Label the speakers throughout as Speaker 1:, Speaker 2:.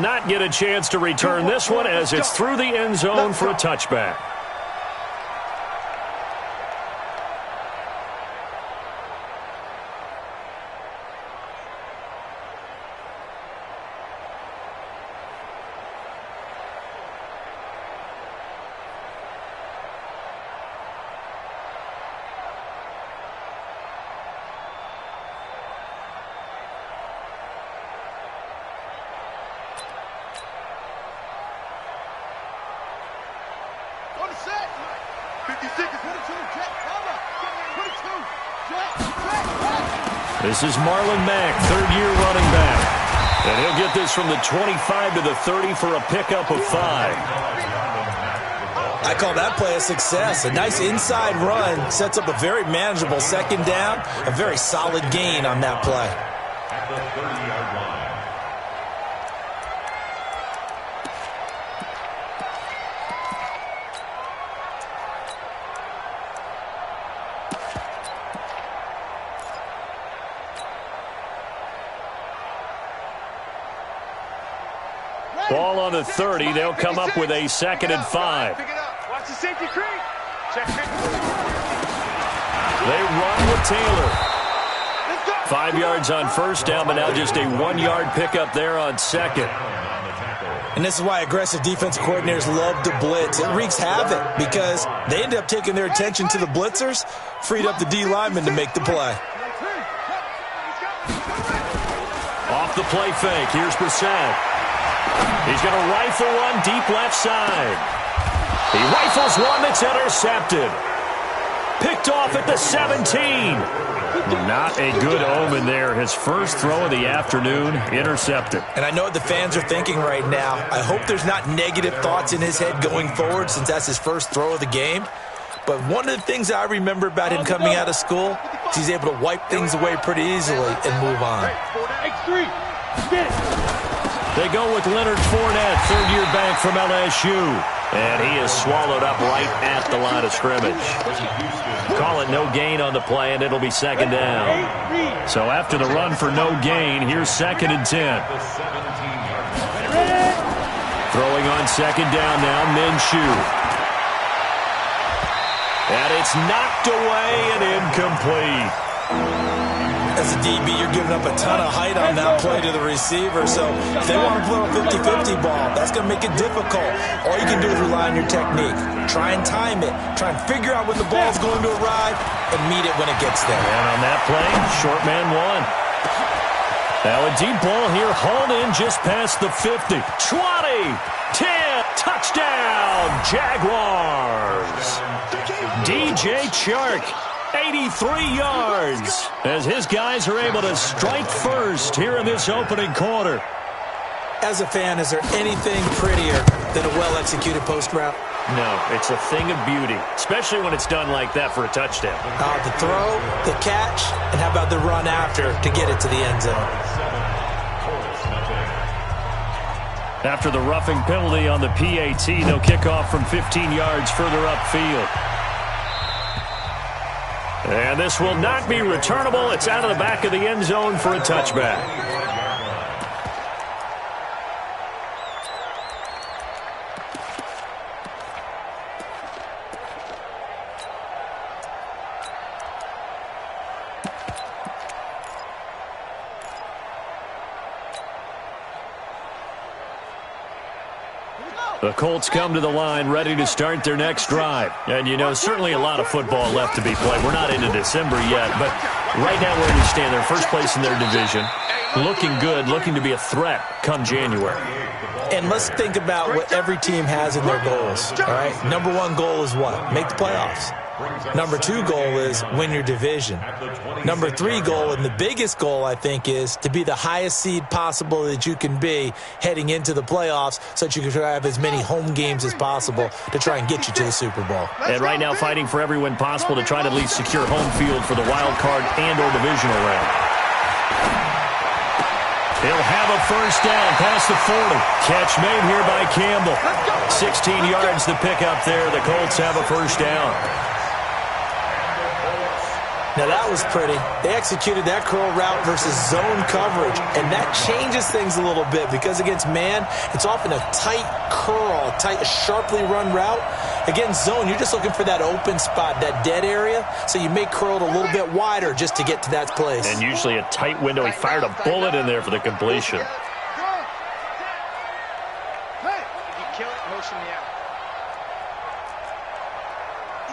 Speaker 1: not get a chance to return this one as it's through the end zone for a touchback. This is Marlon Mack, third-year running back. And he'll get this from the 25 to the 30 for a pickup of 5.
Speaker 2: I call that play a success. A nice inside run sets up a very manageable second down. A very solid gain on that play.
Speaker 3: At the 30-yard line.
Speaker 1: Ball on the 30. They'll come up with a 2nd and 5.
Speaker 4: Pick it up. Watch the safety creep. Check it.
Speaker 1: They run with Taylor. 5 yards on first down, but now just a 1-yard pickup there on 2nd.
Speaker 2: And this is why aggressive defensive coordinators love to blitz. It wreaks havoc because they end up taking their attention to the blitzers, freed up the D lineman to make the play.
Speaker 1: Off the play fake. Here's Brissett. He's going to rifle one deep left side. He rifles one that's intercepted. Picked off at the 17. Not a good omen there. His first throw of the afternoon, intercepted.
Speaker 2: And I know what the fans are thinking right now. I hope there's not negative thoughts in his head going forward since that's his first throw of the game. But one of the things I remember about him coming out of school is he's able to wipe things away pretty easily and move on.
Speaker 1: They go with Leonard Fournette, third-year back from LSU. And he is swallowed up right at the line of scrimmage. Call it no gain on the play, and it'll be 2nd down. So after the run for no gain, here's 2nd and 10. Throwing on 2nd down now, Minshew. And it's knocked away and incomplete.
Speaker 2: As a DB, you're giving up a ton of height on that play to the receiver. So if they want to play a 50-50 ball, that's going to make it difficult. All you can do is rely on your technique. Try and time it. Try and figure out when the ball's going to arrive and meet it when it gets there.
Speaker 1: And on that play, short man won. Now a deep ball here, hauled in just past the 50. 20, 10, touchdown, Jaguars. DJ Chark. 83 yards as his guys are able to strike first here in this opening quarter.
Speaker 2: As a fan, is there anything prettier than a well-executed post route?
Speaker 1: No, it's a thing of beauty, especially when it's done like that for a touchdown.
Speaker 2: The throw, the catch, and how about the run after to get it to the end zone?
Speaker 1: After the roughing penalty on the PAT, they'll kick off from 15 yards further upfield. And this will not be returnable. It's out of the back of the end zone for a touchback. The Colts come to the line ready to start their next drive. And, you know, certainly a lot of football left to be played. We're not into December yet, but right now where they stand, they're first place in their division. Looking good, looking to be a threat come January.
Speaker 2: And let's think about what every team has in their goals, all right? Number 1 goal is what? Make the playoffs. Number 2 goal is win your division. Number 3 goal, and the biggest goal, I think, is to be the highest seed possible that you can be heading into the playoffs so that you can have as many home games as possible to try and get you to the Super Bowl.
Speaker 1: And right now fighting for every win possible to try to at least secure home field for the wild card and or divisional round. He'll have a first down past the 40. Catch made here by Campbell. 16 yards to pick up there. The Colts have a first down.
Speaker 2: Now that was pretty. They executed that curl route versus zone coverage, and that changes things a little bit because against man, it's often a tight curl, a sharply run route. Against zone, you're just looking for that open spot, that dead area, so you may curl it a little bit wider just to get to that place.
Speaker 1: And usually a tight window. He fired a bullet in there for the completion.
Speaker 4: If you kill it, motion me out.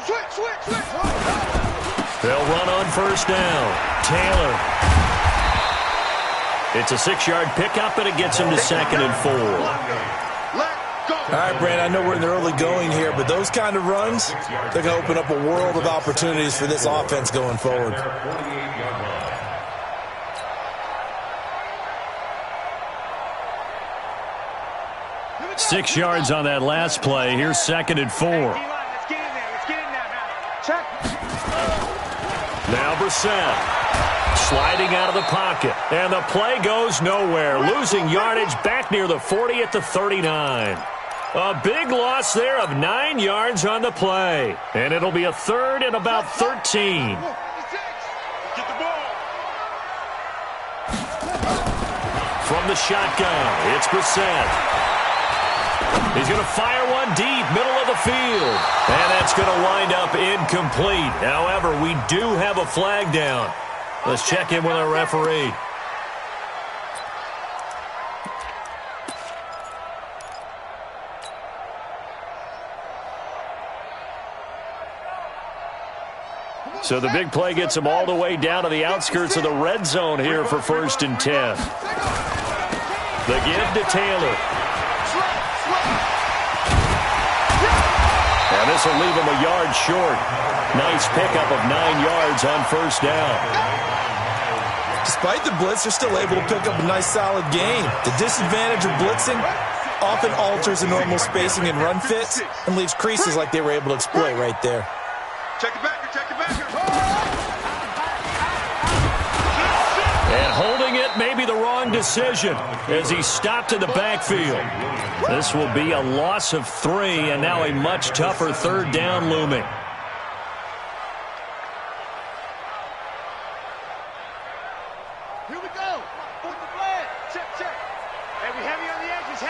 Speaker 4: Switch.
Speaker 1: They'll run on first down. Taylor. It's a 6-yard pickup, and it gets him to 2nd and 4.
Speaker 2: All right, Brandon, I know we're in the early going here, but those kind of runs, they're going to open up a world of opportunities for this offense going forward.
Speaker 1: 6 yards on that last play. Here's 2nd and 4.
Speaker 4: Let's get in there. Let's get in there now. Check.
Speaker 1: Now Brissett sliding out of the pocket. And the play goes nowhere. Losing yardage back near the 40 at the 39. A big loss there of 9 yards on the play. And it'll be a 3rd and about 13.
Speaker 4: Get the ball.
Speaker 1: From the shotgun, it's Brissett. He's going to fire one deep, middle of the field. And that's going to wind up incomplete. However, we do have a flag down. Let's check in with our referee. So the big play gets him all the way down to the outskirts of the red zone here for 1st and 10. The give to Taylor. And this will leave him a yard short. Nice pickup of 9 yards on first down.
Speaker 2: Despite the blitz, they're still able to pick up a nice solid gain. The disadvantage of blitzing often alters the normal spacing and run fits and leaves creases like they were able to exploit right there.
Speaker 4: Check it back.
Speaker 1: And holding it may be the wrong decision as he stopped in the backfield. This will be a loss of 3, and now a much tougher 3rd down looming.
Speaker 4: Here we go. Put the flag. Check. Hey, we heavy on the edges.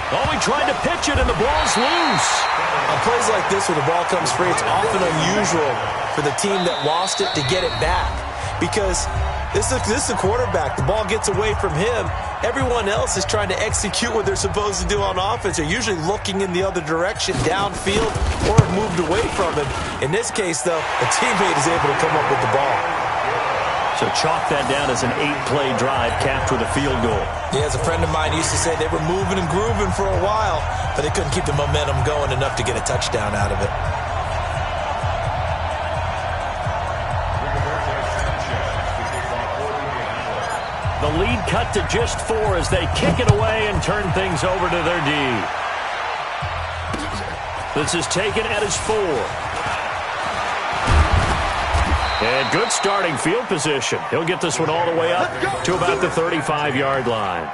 Speaker 1: Oh, he tried to pitch it, and the ball's loose.
Speaker 2: On plays like this where the ball comes free, it's often unusual for the team that lost it to get it back because this is the quarterback. The ball gets away from him. Everyone else is trying to execute what they're supposed to do on offense. They're usually looking in the other direction, downfield, or have moved away from him. In this case, though, a teammate is able to come up with the ball.
Speaker 1: So chalk that down as an 8-play drive capped with a field goal.
Speaker 2: Yeah, as a friend of mine used to say, they were moving and grooving for a while, but they couldn't keep the momentum going enough to get a touchdown out of it.
Speaker 1: The lead cut to just 4 as they kick it away and turn things over to their D. This is taken at his 4. And good starting field position. He'll get this one all the way up to about the 35-yard line.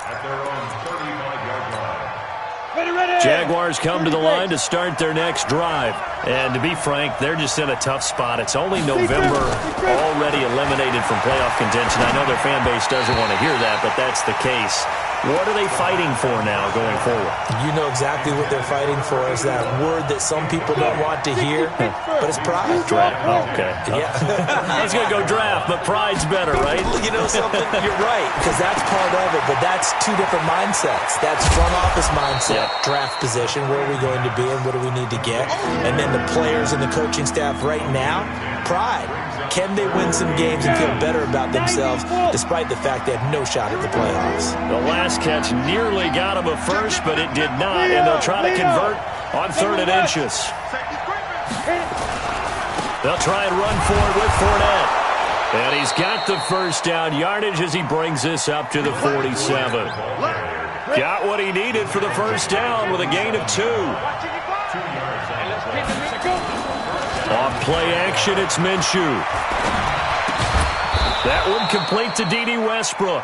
Speaker 1: Jaguars come to the line to start their next drive. And to be frank, they're just in a tough spot. It's only November, already eliminated from playoff contention. I know their fan base doesn't want to hear that, but that's the case. What are they fighting for now going forward?
Speaker 2: You know exactly what they're fighting for is that word that some people don't want to hear, but it's pride.
Speaker 1: Draft. Oh, okay.
Speaker 2: Yeah.
Speaker 1: I was going to go draft, but pride's better, right?
Speaker 2: You know something? You're right, because that's part of it, but that's 2 different mindsets. That's front office mindset, draft position, where are we going to be and what do we need to get? And then the players and the coaching staff right now, pride. Can they win some games and feel better about themselves despite the fact they have no shot at the playoffs?
Speaker 1: The last catch nearly got him a first, but it did not, and they'll try to convert on 3rd and inches. They'll try and run forward with Fournette. And he's got the first down yardage as he brings this up to the 47. Got what he needed for the first down with a gain of 2. Off play action, it's Minshew. That one complete to D.D. Westbrook.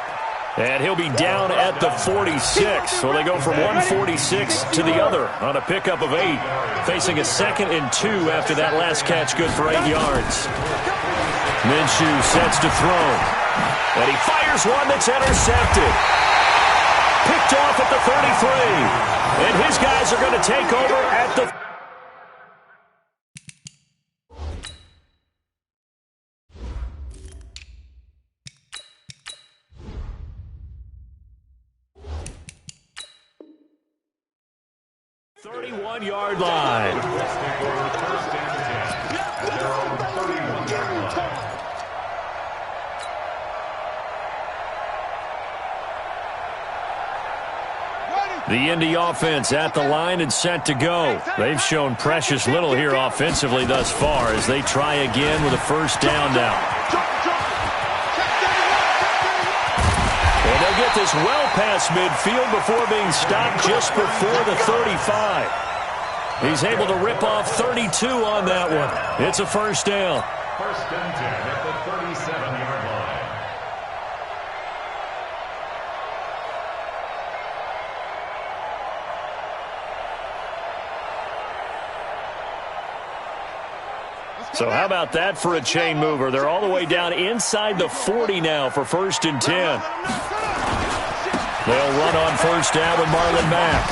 Speaker 1: And he'll be down at the 46. So they go from 146 to the other on a pickup of 8. Facing a 2nd and 2 after that last catch, good for 8 yards. Minshew sets to throw. And he fires one that's intercepted. Picked off at the 33. And his guys are going to take over at the 31-yard line. The Indy offense at the line and set to go. They've shown precious little here offensively thus far as they try again with a first down now. And they'll get this well past midfield before being stopped just before the 35. He's able to rip off 32 on that one. It's a first down.
Speaker 3: First and 10 at the 37-yard line.
Speaker 1: So how about that for a chain mover? They're all the way down inside the 40 now for first and 10. They'll run on first down with Marlon Mack.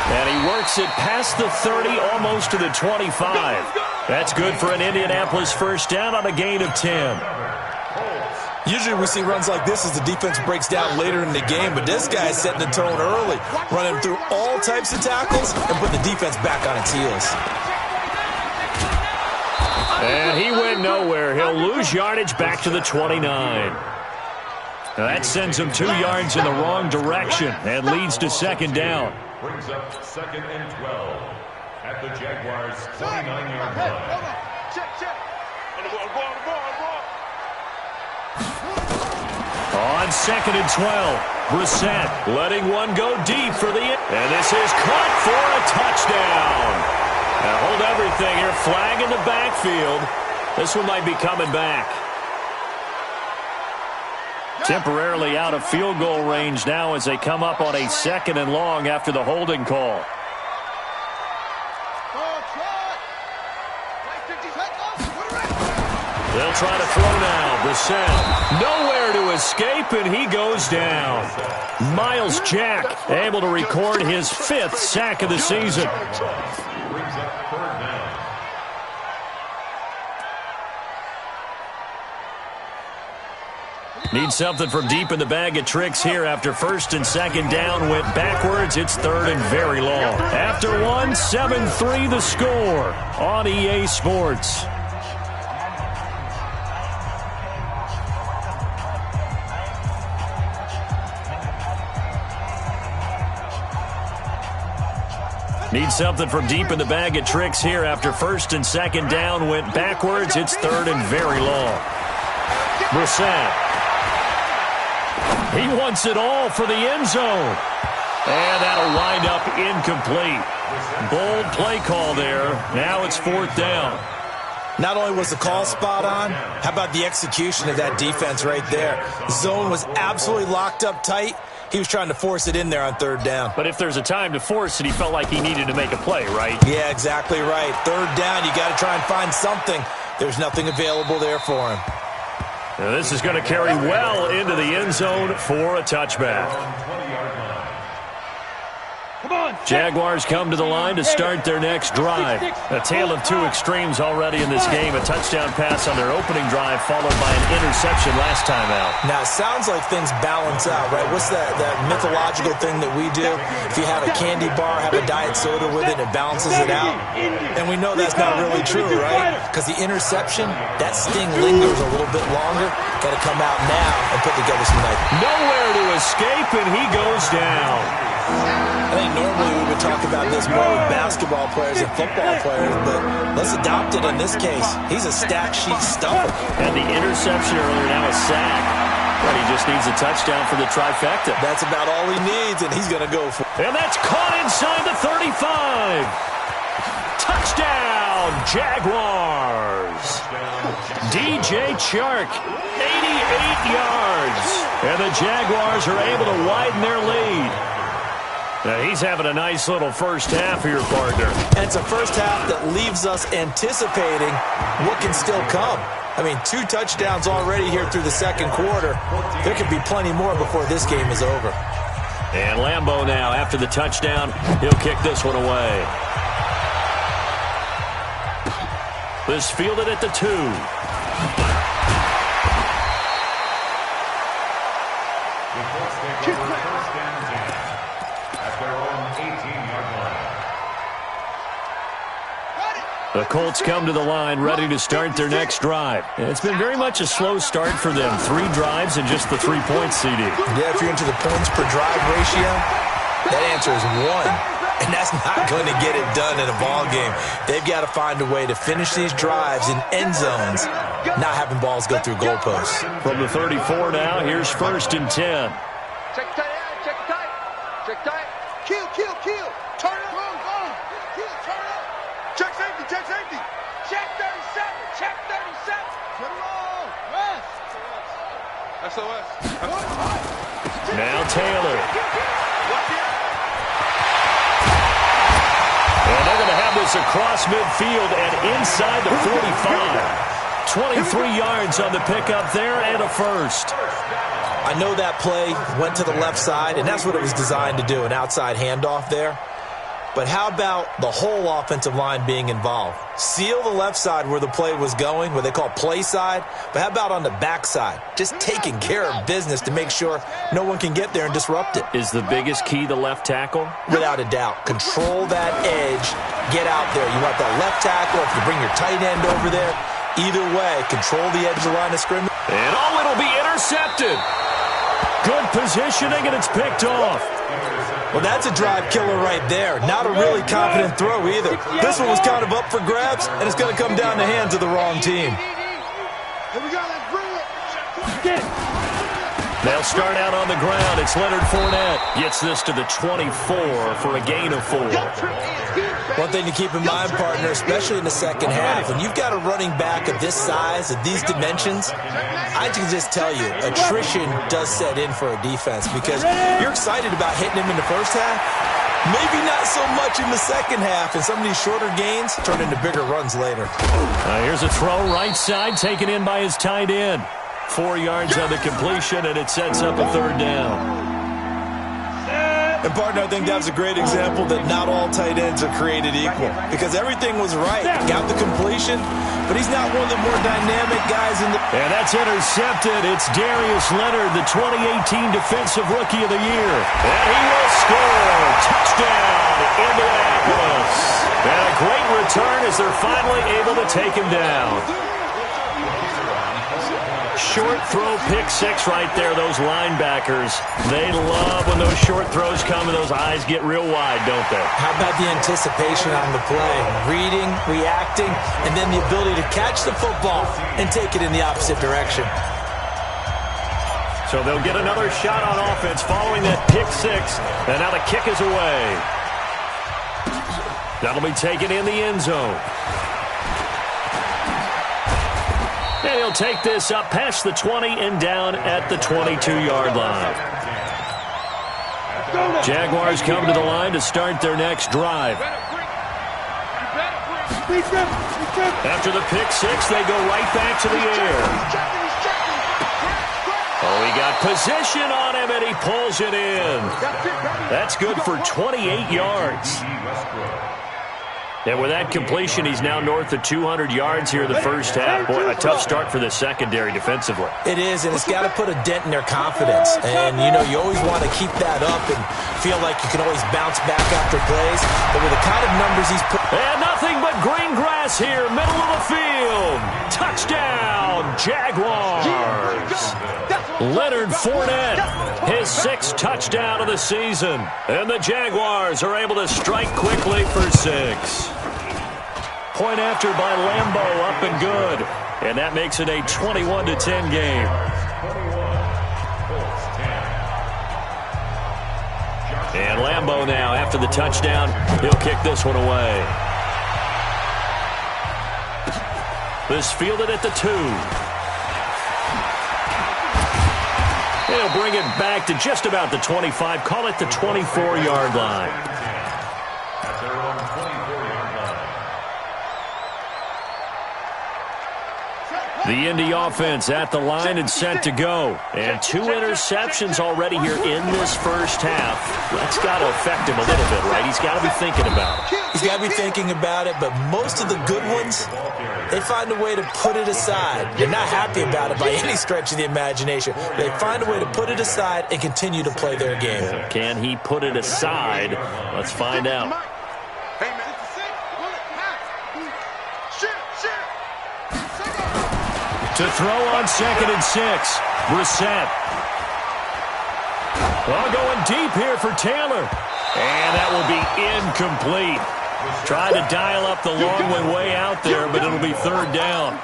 Speaker 1: And he works it past the 30, almost to the 25. That's good for an Indianapolis first down on a gain of 10.
Speaker 2: Usually we see runs like this as the defense breaks down later in the game, but this guy's setting the tone early, running through all types of tackles and putting the defense back on its heels.
Speaker 1: And he went nowhere. He'll lose yardage back to the 29. Now that sends him 2 yards in the wrong direction and leads to second down.
Speaker 3: Brings up 2nd and 12 at the Jaguars' 29-yard line.
Speaker 4: Check.
Speaker 1: On 2nd and 12, Brissett letting one go deep for the... And this is caught for a touchdown. Now hold everything here. Flag in the backfield. This one might be coming back. Temporarily out of field goal range now as they come up on a 2nd and long after the holding call. They'll try to throw now. Brissett nowhere to escape, and he goes down. Miles Jack able to record his 5th sack of the season.
Speaker 3: Brings up 3rd down.
Speaker 1: Need something from deep in the bag of tricks here after 1st and 2nd down. Went backwards. It's 3rd and very long. After one, 7-3 the score on EA Sports. Need something from deep in the bag of tricks here after 1st and 2nd down. Went backwards. It's 3rd and very long. Brissett. He wants it all for the end zone. And that'll wind up incomplete. Bold play call there. Now it's 4th down.
Speaker 2: Not only was the call spot on, how about the execution of that defense right there? The zone was absolutely locked up tight. He was trying to force it in there on 3rd down.
Speaker 1: But if there's a time to force it, he felt like he needed to make a play, right?
Speaker 2: Yeah, exactly right. 3rd down, you got to try and find something. There's nothing available there for him.
Speaker 1: Now this is going to carry well into the end zone for a touchback. Jaguars come to the line to start their next drive. A tale of 2 extremes already in this game. A touchdown pass on their opening drive followed by an interception last time out.
Speaker 2: Now, it sounds like things balance out, right? What's that mythological thing that we do? If you have a candy bar, have a diet soda with it, it balances it out. And we know that's not really true, right? Because the interception, that sting lingers a little bit longer. Got to come out now and put together some nice.
Speaker 1: Nowhere to escape, and he goes down.
Speaker 2: I think normally we would talk about this more with basketball players and football players, but let's adopt it in this case. He's a stat sheet stuffer.
Speaker 1: And the interception earlier, now a sack. But he just needs a touchdown for the trifecta.
Speaker 2: That's about all he needs, and he's going to go for it.
Speaker 1: And that's caught inside the 35. Touchdown, Jaguars. DJ Chark, 88 yards. And the Jaguars are able to widen their lead. Now he's having a nice little first half here, partner.
Speaker 2: And it's a first half that leaves us anticipating what can still come. I mean, 2 touchdowns already here through the second quarter. There could be plenty more before this game is over.
Speaker 1: And Lambeau now, after the touchdown, he'll kick this one away. This fielded at the 2. The Colts come to the line ready to start their next drive. It's been very much a slow start for them. 3 drives and just the 3 points, CD.
Speaker 2: Yeah, if you're into the points per drive ratio, that answer is 1. And that's not going to get it done in a ball game. They've got to find a way to finish these drives in end zones, not having balls go through goalposts.
Speaker 1: From the 34 now, here's 1st and 10.
Speaker 4: Check tight, check tight, check tight. Kill, kill, kill. Turn it on, kill, turn it up. Check safety, check safety. Check 37, check 37. Turn it on, rest. SOS.
Speaker 1: Now Taylor. And they're going to have this across midfield and inside the 45. 23 yards on the pickup there and a first.
Speaker 2: I know that play went to the left side, and that's what it was designed to do, an outside handoff there. But how about the whole offensive line being involved? Seal the left side where the play was going, what they call play side. But how about on the back side? Just taking care of business to make sure no one can get there and disrupt it.
Speaker 1: Is the biggest key the left tackle?
Speaker 2: Without a doubt. Control that edge. Get out there. You want that left tackle. If you bring your tight end over there, either way, control the edge of the line of scrimmage.
Speaker 1: And it'll be intercepted. Good positioning, and it's picked off.
Speaker 2: Well, that's a drive killer right there. Not a really confident throw either. This one was kind of up for grabs, and it's going to come down the hands of the wrong team.
Speaker 4: Here we go, let's bring it.
Speaker 1: They'll start out on the ground. It's Leonard Fournette. Gets this to the 24 for a gain of 4.
Speaker 2: One thing to keep in mind, partner, especially in the second half, when you've got a running back of this size, of these dimensions, I can just tell you, attrition does set in for a defense because you're excited about hitting him in the first half, maybe not so much in the second half, and some of these shorter gains turn into bigger runs later.
Speaker 1: Here's a throw right side, taken in by his tight end. 4 yards on the completion, and it sets up a 3rd down.
Speaker 2: And, partner, I think that was a great example that not all tight ends are created equal because everything was right. Got the completion, but he's not one of the more dynamic guys in the...
Speaker 1: And that's intercepted. It's Darius Leonard, the 2018 Defensive Rookie of the Year. And he will score. Touchdown, Indianapolis. And a great return as they're finally able to take him down. Short throw, pick 6 right there, those linebackers. They love when those short throws come and those eyes get real wide, don't they?
Speaker 2: How about the anticipation on the play? Reading, reacting, and then the ability to catch the football and take it in the opposite direction.
Speaker 1: So they'll get another shot on offense following that pick 6, and now the kick is away. That'll be taken in the end zone. And he'll take this up past the 20 and down at the 22-yard line. Jaguars come to the line to start their next drive. After the pick 6, they go right back to the air. Oh, he got position on him, and he pulls it in. That's good for 28 yards. And with that completion, he's now north of 200 yards here in the first half. Boy, a tough start for the secondary defensively.
Speaker 2: It is, and it's got to put a dent in their confidence. And, you know, you always want to keep that up and feel like you can always bounce back after plays. But with the kind of numbers he's put...
Speaker 1: And nothing but green grass here, middle of the field. Touchdown, Jaguars. Leonard Fournette, his 6th touchdown of the season. And the Jaguars are able to strike quickly for 6. Point after by Lambeau, up and good. And that makes it a 21-10 game. And Lambeau now, after the touchdown, he'll kick this one away. This fielded at the 2. He'll bring it back to just about the 25. Call it the 24-yard line.
Speaker 3: At their own 24-yard line.
Speaker 1: The Indy offense at the line and set to go. And 2 interceptions already here in this first half. That's got to affect him a little bit, right? He's got to be thinking about it.
Speaker 2: He's got to be thinking about it, but most of the good ones, they find a way to put it aside. They're not happy about it by any stretch of the imagination. They find a way to put it aside and continue to play their game.
Speaker 1: Can he put it aside? Let's find out. To throw on 2nd and 6. Brissett. Well, going deep here for Taylor. And that will be incomplete. Tried to dial up the long way out there, but it'll be 3rd down.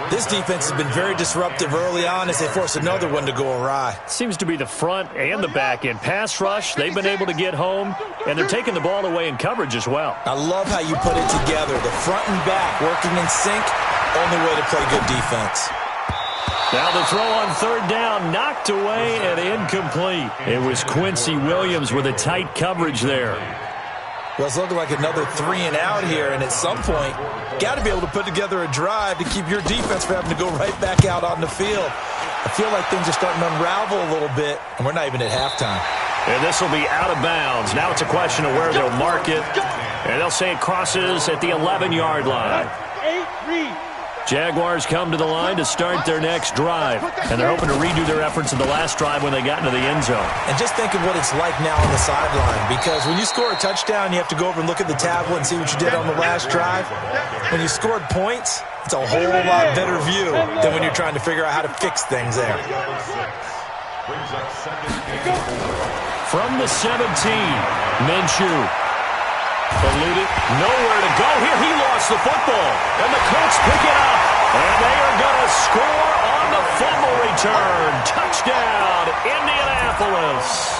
Speaker 2: This defense has been very disruptive early on as they force another one to go awry.
Speaker 1: Seems to be the front and the back end. Pass rush, they've been able to get home, and they're taking the ball away in coverage as well.
Speaker 2: I love how you put it together. The front and back working in sync, only way to play good defense.
Speaker 1: Now the throw on 3rd down, knocked away and incomplete. It was Quincy Williams with a tight coverage there.
Speaker 2: Well, it's looking like another 3 and out here, and at some point, got to be able to put together a drive to keep your defense from having to go right back out on the field. I feel like things are starting to unravel a little bit, and we're not even at halftime.
Speaker 1: And this will be out of bounds. Now it's a question of where they'll mark it, and they'll say it crosses at the 11-yard line. Jaguars come to the line to start their next drive, and they're hoping to redo their efforts in the last drive when they got into the end zone.
Speaker 2: And just think of what it's like now on the sideline, because when you score a touchdown, you have to go over and look at the tablet and see what you did on the last drive. When you scored points, it's a whole lot better view than when you're trying to figure out how to fix things there.
Speaker 1: From the 17, Minshew. Eluded, nowhere to go here. He lost the football, and the Colts pick it up, and they are going to score on the fumble return. Touchdown, Indianapolis.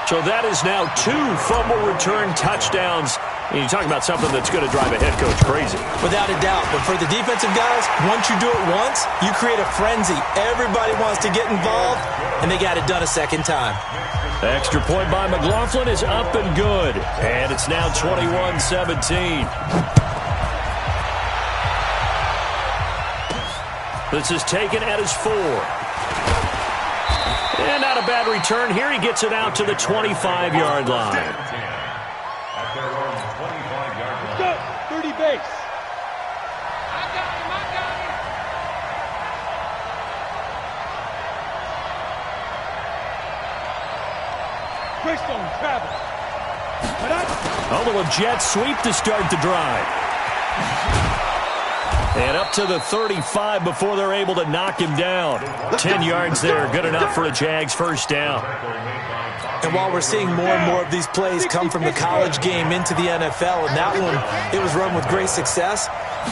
Speaker 1: So that is now 2 fumble return touchdowns. And you talk about something that's going to drive a head coach crazy. Without a doubt. But for the defensive guys, once you do it once, you create a frenzy. Everybody wants to get involved, and they got it done a second time. Extra point by McLaughlin is up and good. And it's now 21-17. This is taken at his 4. And not a bad return here. He gets it out to the 25-yard line.
Speaker 3: At their own 25-yard line.
Speaker 4: 30 base.
Speaker 1: A little jet sweep to start the drive. And up to the 35 before they're able to knock him down. 10 yards there, good enough for a Jags first down. And while we're seeing more and more of these plays come from the college game into the NFL, and that one, it was run with great success,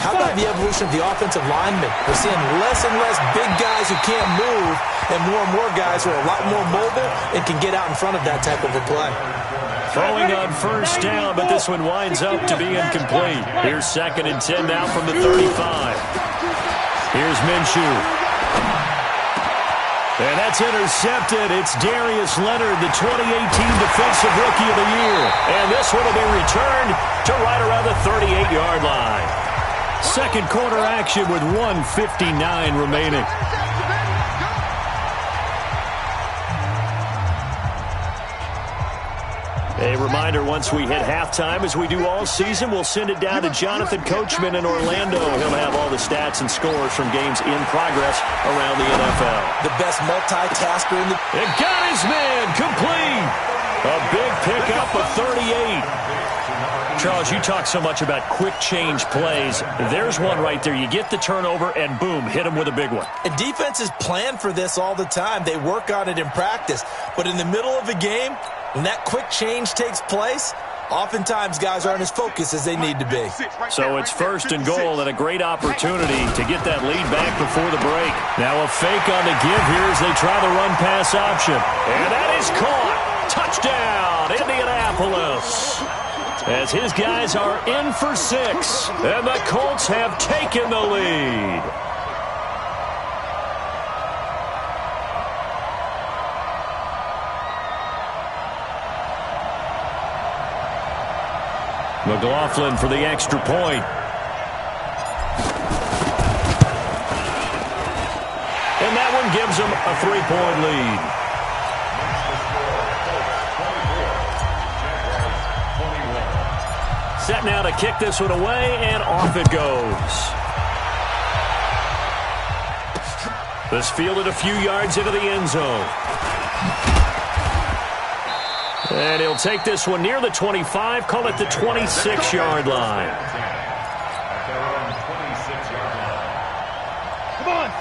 Speaker 1: how about the evolution of the offensive linemen? We're seeing less and less big guys who can't move, and more guys who are a lot more mobile and can get out in front of that type of a play. Throwing on first down, but this one winds up to be incomplete. Here's 2nd and 10 now from the 35. Here's Minshew. And that's intercepted. It's Darius Leonard, the 2018 Defensive Rookie of the Year. And this one will be returned to right around the 38-yard line. Second quarter action with 1:59 remaining. A reminder, once we hit halftime, as we do all season, we'll send it down to Jonathan Coachman in Orlando. He'll have all the stats and scores from games in progress around the NFL. The best multitasker in the... It got his man complete. A big pickup of 38. Charles, you talk so much about quick change plays. There's one right there. You get the turnover, and boom, hit him with a big one. And defenses plan for this all the time. They work on it in practice. But in the middle of a game, when that quick change takes place, oftentimes guys aren't as focused as they need to be. So it's 1st and goal and a great opportunity to get that lead back before the break. Now a fake on the give here as they try the run-pass option. And that is caught. Touchdown, Indianapolis. as his guys are in for 6, and the Colts have taken the lead. McLaughlin for the extra point. And that one gives them a 3-point lead. Set now to kick this one away, and off it goes. This fielded a few yards into the end zone. And he'll take this one near the 25, call it the 26-yard line.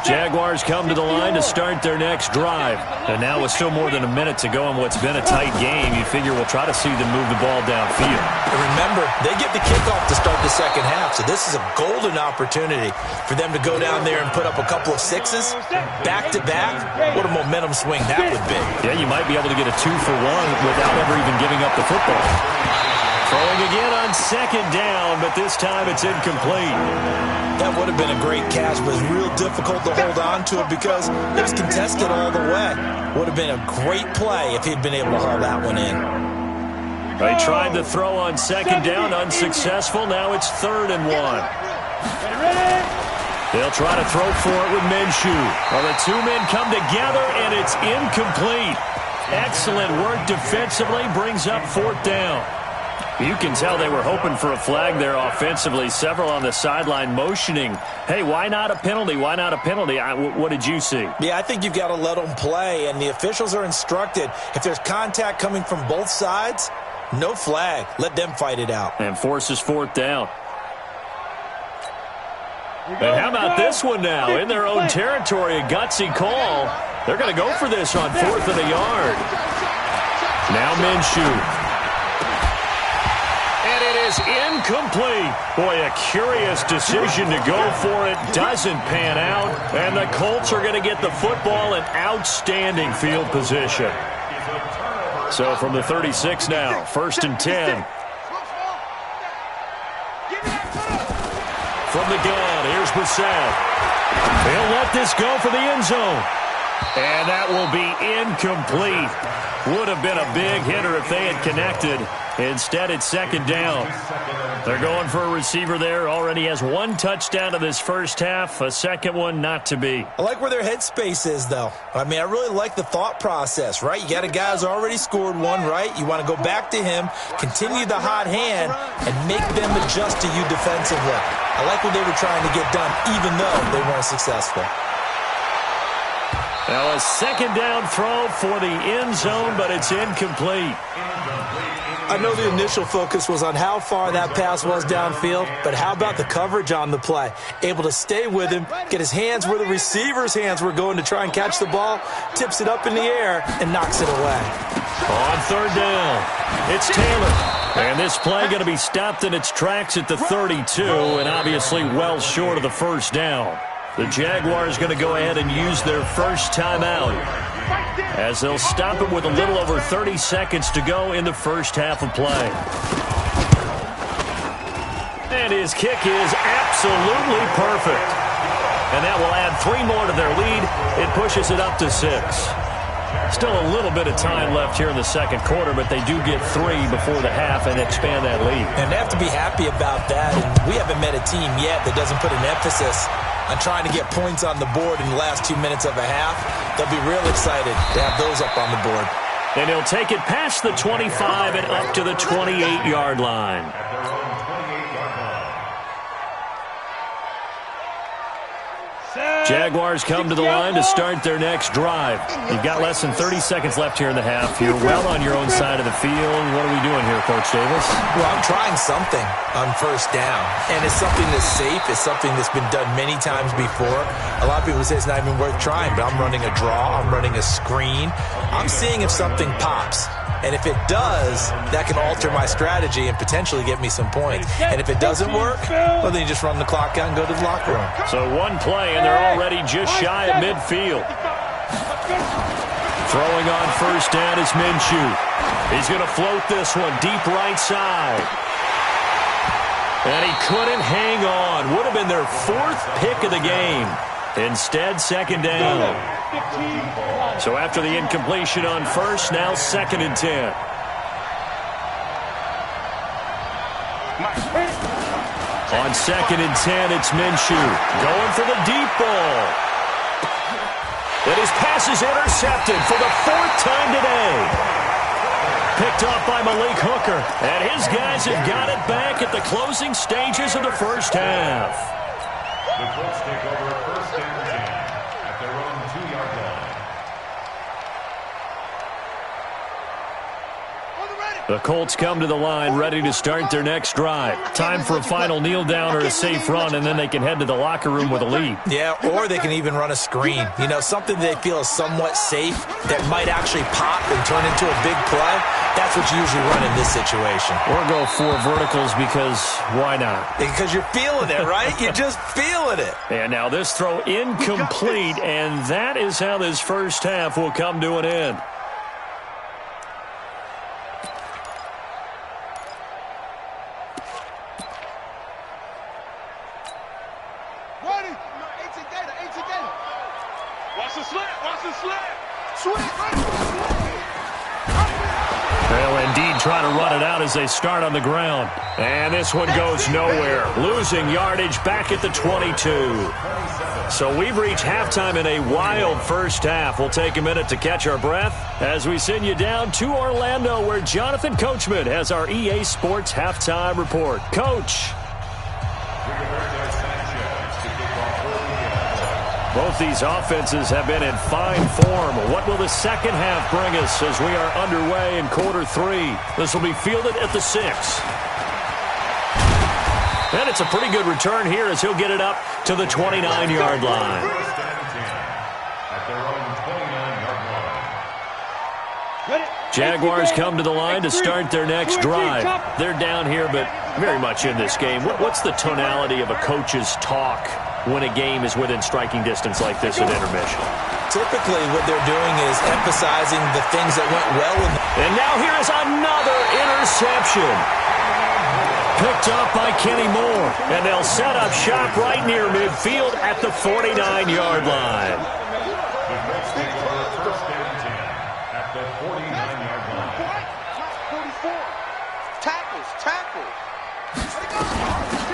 Speaker 1: Jaguars come to the line to start their next drive. And now with still more than a minute to go in what's been a tight game, you figure we'll try to see them move the ball downfield.
Speaker 2: And remember, they get the kickoff to start the second half, so this is a golden opportunity for them to go down there and put up a couple of 6s back-to-back. What a momentum swing that would be.
Speaker 1: Yeah, you might be able to get a 2-for-1 without ever even giving up the football. Throwing again on second down, but this time it's incomplete.
Speaker 2: That would have been a great catch, but it's real difficult to hold on to it because it was contested all the way. Would have been a great play if he'd been able to haul that one in.
Speaker 1: They tried to throw on second down, unsuccessful. Now it's 3rd and 1. They'll try to throw for it with Minshew. Well, the two men come together, and it's incomplete. Excellent work defensively, brings up 4th down. You can tell they were hoping for a flag there offensively. Several on the sideline motioning, hey, why not a penalty? Why not a penalty? What did you see?
Speaker 2: Yeah, I think you've got to let them play, and the officials are instructed, if there's contact coming from both sides, no flag. Let them fight it out.
Speaker 1: And forces 4th down. And how about this one now? In their own territory, a gutsy call. They're going to go for this on 4th and a yard. Now Minshew. And it is incomplete. Boy, a curious decision to go for it. Doesn't pan out. And the Colts are going to get the football in outstanding field position. So from the 36 now, 1st and 10. From the gun, here's Brissett. They'll let this go for the end zone. And that will be incomplete. Would have been a big hitter if they had connected. Instead, it's 2nd down. They're going for a receiver there. Already has 1 touchdown in this first half. A second one not to be.
Speaker 2: I like where their headspace is, though. I mean, I really like the thought process, right? You got a guy who's already scored 1, right? You want to go back to him, continue the hot hand, and make them adjust to you defensively. I like what they were trying to get done, even though they weren't successful.
Speaker 1: Now a 2nd down throw for the end zone, but it's incomplete.
Speaker 2: I know the initial focus was on how far that pass was downfield, but how about the coverage on the play? Able to stay with him, get his hands where the receiver's hands were going to try and catch the ball, tips it up in the air, and knocks it away.
Speaker 1: On 3rd down, it's Taylor. And this play going to be stopped in its tracks at the 32, and obviously well short of the 1st down. The Jaguars going to go ahead and use their first timeout as they'll stop it with a little over 30 seconds to go in the first half of play. And his kick is absolutely perfect. And that will add 3 more to their lead. It pushes it up to 6. Still a little bit of time left here in the second quarter, but they do get 3 before the half and expand that lead.
Speaker 2: And they have to be happy about that. And we haven't met a team yet that doesn't put an emphasis on trying to get points on the board in the last 2 minutes of a half. They'll be real excited to have those up on the board.
Speaker 1: And he'll take it past the 25 and up to the 28-yard line. Jaguars come to the line to start their next drive. You've got less than 30 seconds left here in the half. You're well on your own side of the field. What are we doing here, Coach Davis?
Speaker 2: Well, I'm trying something on 1st down. And it's something that's safe. It's something that's been done many times before. A lot of people say it's not even worth trying, but I'm running a draw. I'm running a screen. I'm seeing if something pops. And if it does, that can alter my strategy and potentially get me some points. And if it doesn't work, well, then you just run the clock out and go to the locker room.
Speaker 1: So 1 play, and they're already just shy of midfield. Throwing on 1st down is Minshew. He's going to float this one deep right side. And he couldn't hang on. Would have been their 4th pick of the game. Instead, second down. So after the incompletion on first, now 2nd and 10. On 2nd and 10, it's Minshew going for the deep ball. And his pass is intercepted for the 4th time today. Picked off by Malik Hooker. And his guys have got it back at the closing stages of the first half.
Speaker 3: The Colts take over 1st and 10 at their own 2-yard line.
Speaker 1: The Colts come to the line ready to start their next drive. Time for a final kneel down or a safe run, and then they can head to the locker room with a lead.
Speaker 2: Yeah, or they can even run a screen. You know, something they feel is somewhat safe that might actually pop and turn into a big play. That's what you usually run in this situation.
Speaker 1: Or go 4 verticals because why not?
Speaker 2: Because you're feeling it, right? You're just feeling it.
Speaker 1: And now this throw incomplete, and that is how this first half will come to an end. They'll indeed try to run it out as they start on the ground. And this one goes nowhere. Losing yardage back at the 22. So we've reached halftime in a wild first half. We'll take a minute to catch our breath as we send you down to Orlando, where Jonathan Coachman has our EA Sports halftime report. Coach. Both these offenses have been in fine form. What will the second half bring us as we are underway in quarter 3? This will be fielded at the 6. And it's a pretty good return here as he'll get it up to the 29-yard line.
Speaker 3: At their own 29-yard line.
Speaker 1: Jaguars come to the line to start their next drive. They're down here, but very much in this game. What's the tonality of a coach's talk when a game is within striking distance like this at intermission?
Speaker 2: Typically, what they're doing is emphasizing the things that went well.
Speaker 1: And now here is another interception. Picked up by Kenny Moore. And they'll set up shop right near midfield at the 49-yard line.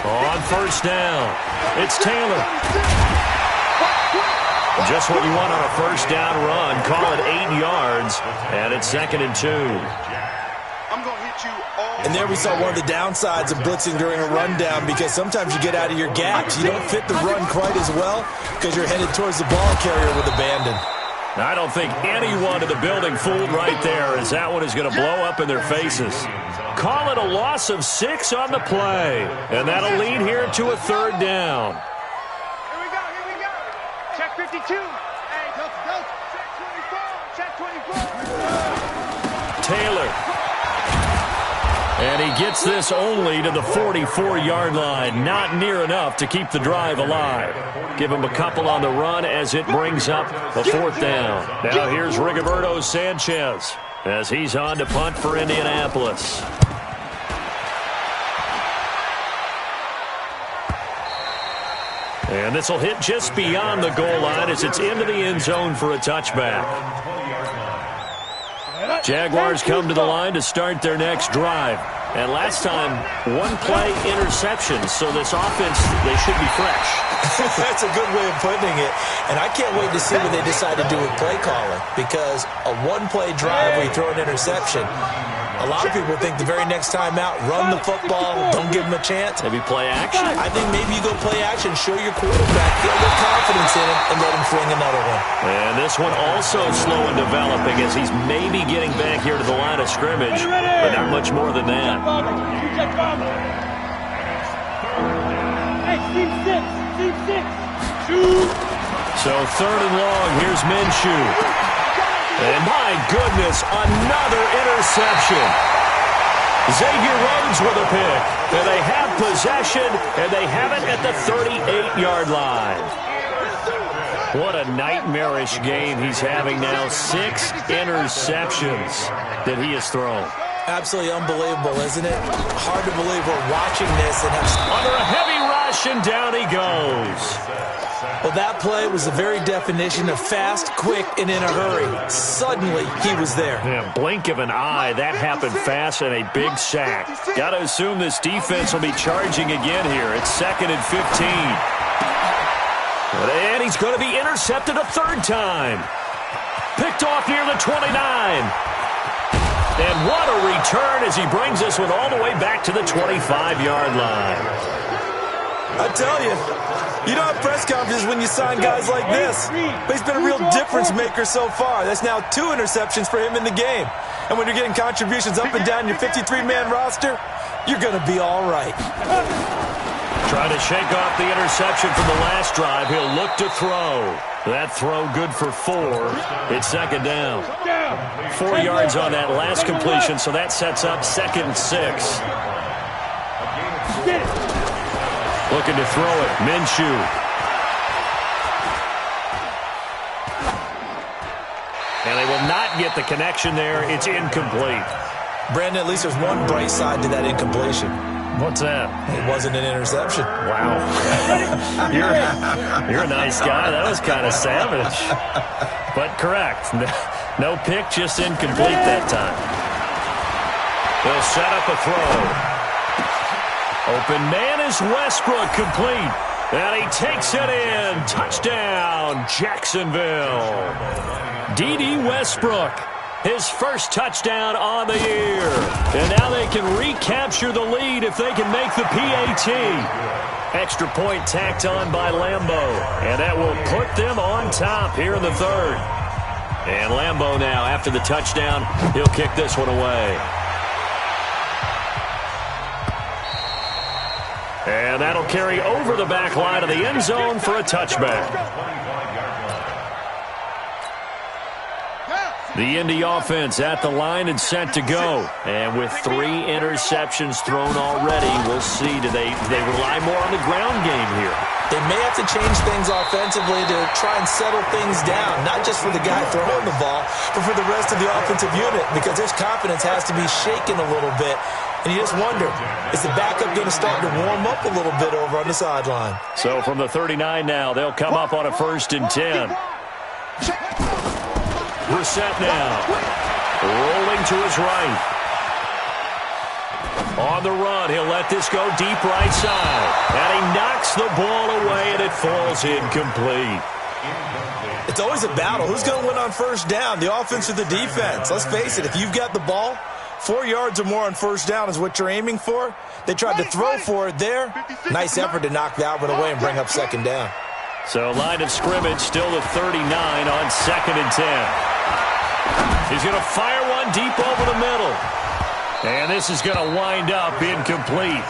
Speaker 1: On first down, it's Taylor. Just what you want on a first down run. Call it 8 yards, and it's 2nd and 2.
Speaker 2: And there we saw one of the downsides of blitzing during a rundown, because sometimes you get out of your gaps. You don't fit the run quite as well because you're headed towards the ball carrier with abandon.
Speaker 1: I don't think anyone in the building fooled right there, as that one is going to blow up in their faces. Call it a loss of 6 on the play, and that'll lead here to a 3rd down.
Speaker 4: Here we go. Check 52. Hey, go. Check 24.
Speaker 1: Taylor. And he gets this only to the 44-yard line. Not near enough to keep the drive alive. Give him a couple on the run as it brings up a 4th down. Now here's Rigoberto Sanchez as he's on to punt for Indianapolis. And this will hit just beyond the goal line as it's into the end zone for a touchback. Jaguars come to the line to start their next drive. And last time, 1-play interception, so this offense, they should be fresh.
Speaker 2: That's a good way of putting it. And I can't wait to see what they decide to do with play calling, because a 1-play drive where you throw an interception, a lot of people think the very next time out, run the football, don't give them a chance.
Speaker 1: Maybe play action?
Speaker 2: I think maybe you go play action, show your quarterback, get a little confidence in him, and let him fling another one.
Speaker 1: And this one also slow in developing as he's maybe getting back here to the line of scrimmage, but not much more than that. So 3rd and long, here's Minshew. And my goodness, another interception. Xavier Rhodes with a pick. And they have possession, and they have it at the 38-yard line. What a nightmarish game he's having now. 6 interceptions that he has thrown.
Speaker 2: Absolutely unbelievable, isn't it? Hard to believe we're watching this and have...
Speaker 1: Under a heavy rush, and down he goes.
Speaker 2: Well, that play was the very definition of fast, quick, and in a hurry. Suddenly, he was there.
Speaker 1: Yeah, blink of an eye, that happened fast, and a big sack. Got to assume this defense will be charging again here. It's 2nd and 15. And he's going to be intercepted a third time. Picked off near the 29. And what a return as he brings this one all the way back to the 25-yard line.
Speaker 2: I tell you, you don't have press conferences when you sign guys like this. But he's been a real difference maker so far. That's now 2 interceptions for him in the game. And when you're getting contributions up and down your 53-man roster, you're going to be all right.
Speaker 1: Trying to shake off the interception from the last drive. He'll look to throw. That throw good for 4. It's 2nd down. 4 yards on that last completion, so that sets up 2nd and 6. Looking to throw it. Minshew. And they will not get the connection there. It's incomplete.
Speaker 2: Brandon, at least there's one bright side to that incompletion.
Speaker 1: What's that?
Speaker 2: It wasn't an interception.
Speaker 1: Wow. You're a nice guy. That was kind of savage. But correct. No pick, just incomplete that time. They'll set up a throw. Open man is Westbrook, complete. And he takes it in. Touchdown, Jacksonville. D.D. Westbrook. His first touchdown on the year. And now they can recapture the lead if they can make the PAT. Extra point tacked on by Lambeau. And that will put them on top here in the 3rd. And Lambeau now, after the touchdown, he'll kick this one away. And that'll carry over the back line of the end zone for a touchback. The Indy offense at the line and set to go. And with 3 interceptions thrown already, we'll see. Do they rely more on the ground game here?
Speaker 2: They may have to change things offensively to try and settle things down, not just for the guy throwing the ball, but for the rest of the offensive unit, because his confidence has to be shaken a little bit. And you just wonder, is the backup going to start to warm up a little bit over on the sideline?
Speaker 1: So from the 39 now, they'll come up on a 1st and 10. Brissett now, rolling to his right. On the run, he'll let this go deep right side. And he knocks the ball away, and it falls incomplete.
Speaker 2: It's always a battle. Who's going to win on 1st down, the offense or the defense? Let's face it, if you've got the ball, 4 yards or more on 1st down is what you're aiming for. They tried to throw for it there. Nice effort to knock that one away and bring up 2nd down.
Speaker 1: So line of scrimmage still the 39 on 2nd and 10. He's going to fire one deep over the middle. And this is going to wind up incomplete.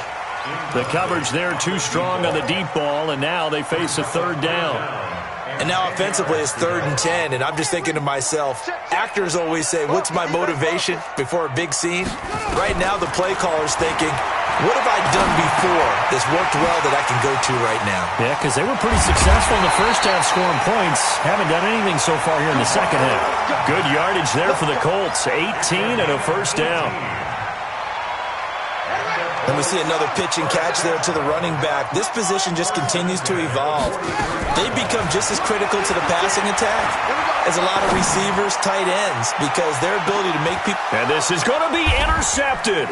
Speaker 1: The coverage there too strong on the deep ball, and now they face a 3rd down.
Speaker 2: And now offensively it's 3rd and 10, and I'm just thinking to myself, actors always say, what's my motivation before a big scene? Right now the play caller's thinking, what have I done before that's worked well that I can go to right now?
Speaker 1: Yeah, because they were pretty successful in the 1st half scoring points. Haven't done anything so far here in the 2nd half. Good yardage there for the Colts. 18 and a 1st down.
Speaker 2: And we see another pitch and catch there to the running back. This position just continues to evolve. They become just as critical to the passing attack as a lot of receivers, tight ends, because their ability to make people...
Speaker 1: And this is going to be intercepted.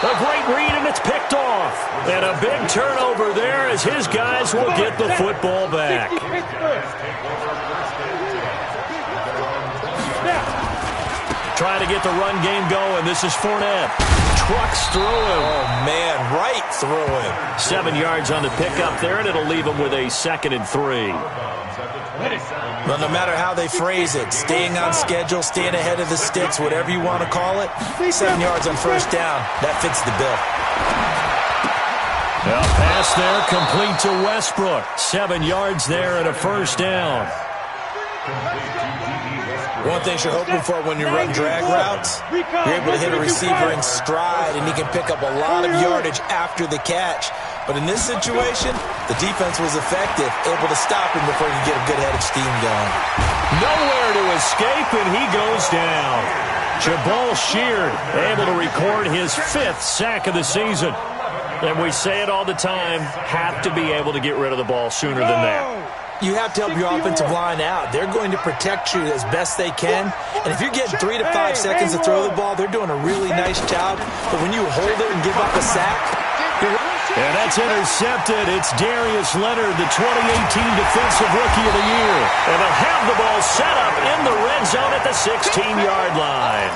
Speaker 1: A great read, and it's picked off. And a big turnover there as his guys will get the football back. Trying to get the run game going. This is Fournette. Trucks through him.
Speaker 2: Oh, man, right through him.
Speaker 1: 7 yards on the pickup there, and it'll leave him with a 2nd and 3.
Speaker 2: Well, no matter how they phrase it, staying on schedule, staying ahead of the sticks, whatever you want to call it, 7 yards on 1st down, that fits the bill.
Speaker 1: Now pass there, complete to Westbrook. 7 yards there and a 1st down.
Speaker 2: One thing you're hoping for when you run drag routes, you're able to hit a receiver in stride, and he can pick up a lot of yardage after the catch. But in this situation, the defense was effective, able to stop him before he could get a good head of steam going.
Speaker 1: Nowhere to escape, and he goes down. Jabal Sheard able to record his 5th sack of the season. And we say it all the time, have to be able to get rid of the ball sooner than that.
Speaker 2: You have to help your offensive line out. They're going to protect you as best they can. And if you're getting 3 to 5 seconds to throw the ball, they're doing a really nice job. But when you hold it and give up a sack,
Speaker 1: and that's intercepted. It's Darius Leonard, the 2018 Defensive Rookie of the Year. And they'll have the ball set up in the red zone at the 16-yard line.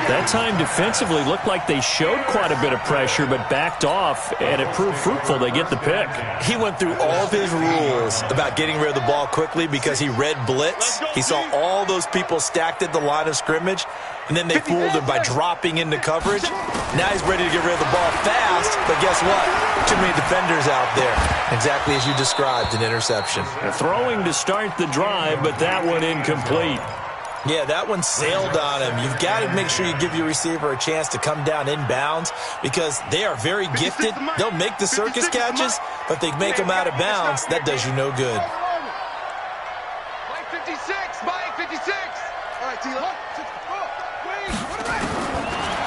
Speaker 1: That time defensively looked like they showed quite a bit of pressure but backed off, and it proved fruitful. They get the pick.
Speaker 2: He went through all of his rules about getting rid of the ball quickly because he read blitz. He saw all those people stacked at the line of scrimmage, and then they fooled him by dropping into coverage. Now he's ready to get rid of the ball fast, but guess what? Too many defenders out there. Exactly as you described, an interception.
Speaker 1: Throwing to start the drive, but that one incomplete.
Speaker 2: Yeah, that one sailed on him. You've got to make sure you give your receiver a chance to come down inbounds because they are very gifted. They'll make the circus catches, but they make them out of bounds. That does you no good.
Speaker 4: By 56, by 56. All right, Tila.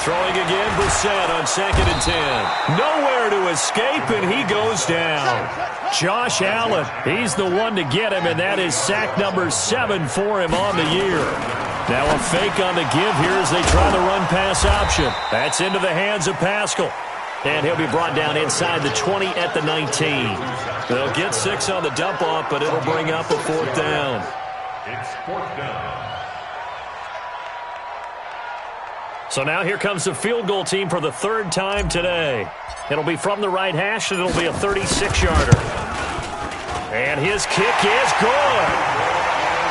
Speaker 1: Throwing again, Brissett on 2nd and 10. Nowhere to escape, and he goes down. Josh Allen, he's the one to get him, and that is sack number 7 for him on the year. Now a fake on the give here as they try the run-pass option. That's into the hands of Pascal. And he'll be brought down inside the 20 at the 19. They'll get 6 on the dump-off, but it'll bring up a 4th down.
Speaker 3: It's 4th down.
Speaker 1: So now here comes the field goal team for the 3rd time today. It'll be from the right hash, and it'll be a 36-yarder. And his kick is good.